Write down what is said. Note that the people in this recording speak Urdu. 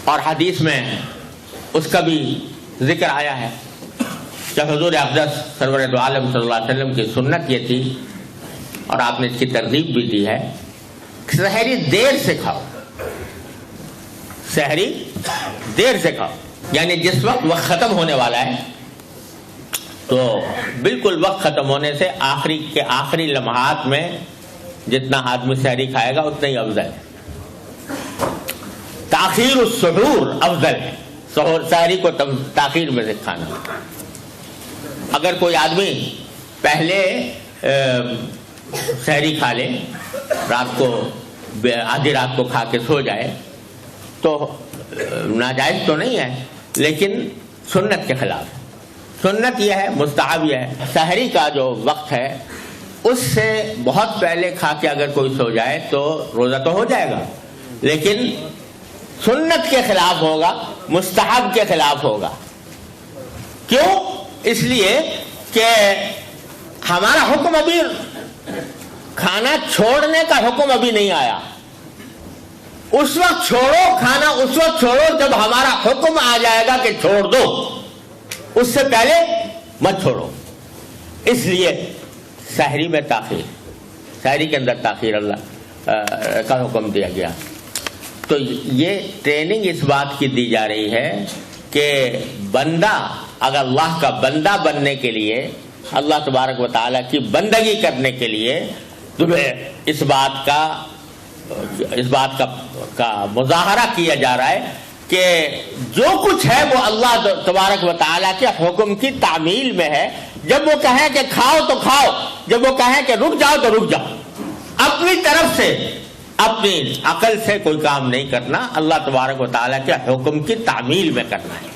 اور حدیث میں اس کا بھی ذکر آیا ہے کہ حضور اقدس سرور دو عالم صلی اللہ علیہ وسلم کی سنت یہ تھی، اور آپ نے اس کی ترغیب بھی دی ہے، کہ سحری دیر سے کھاؤ، سحری دیر سے کھاؤ، یعنی جس وقت ختم ہونے والا ہے تو بالکل وقت ختم ہونے سے آخری لمحات میں جتنا آدمی سحری کھائے گا اتنا ہی افضل ہے۔ تاخیر السحور افضل ہے، سحری کو تاخیر میں سے کھانا۔ اگر کوئی آدمی پہلے سحری کھا لے، رات کو آدھی رات کو کھا کے سو جائے تو ناجائز تو نہیں ہے، لیکن سنت کے خلاف ہے۔ سنت یہ ہے، مستحب یہ ہے، سحری کا جو وقت ہے اس سے بہت پہلے کھا کے اگر کوئی سو جائے تو روزہ تو ہو جائے گا، لیکن سنت کے خلاف ہوگا، مستحب کے خلاف ہوگا۔ کیوں؟ اس لیے کہ ہمارا حکم ابھی کھانا چھوڑنے کا حکم ابھی نہیں آیا۔ اس وقت چھوڑو کھانا، اس وقت چھوڑو جب ہمارا حکم آ جائے گا کہ چھوڑ دو، اس سے پہلے مت چھوڑو۔ اس لیے سحری میں تاخیر، سحری کے اندر تاخیر اللہ کا حکم دیا گیا۔ تو یہ ٹریننگ اس بات کی دی جا رہی ہے کہ بندہ اگر اللہ کا بندہ بننے کے لیے، اللہ تبارک و تعالیٰ کی بندگی کرنے کے لیے تمہیں اس بات کا مظاہرہ کیا جا رہا ہے کہ جو کچھ ہے وہ اللہ تبارک و تعالیٰ کے حکم کی تعمیل میں ہے۔ جب وہ کہیں کہ کھاؤ تو کھاؤ، جب وہ کہیں کہ رک جاؤ تو رک جاؤ۔ اپنی طرف سے، اپنی عقل سے کوئی کام نہیں کرنا، اللہ تبارک و تعالیٰ کے حکم کی تعمیل میں کرنا ہے۔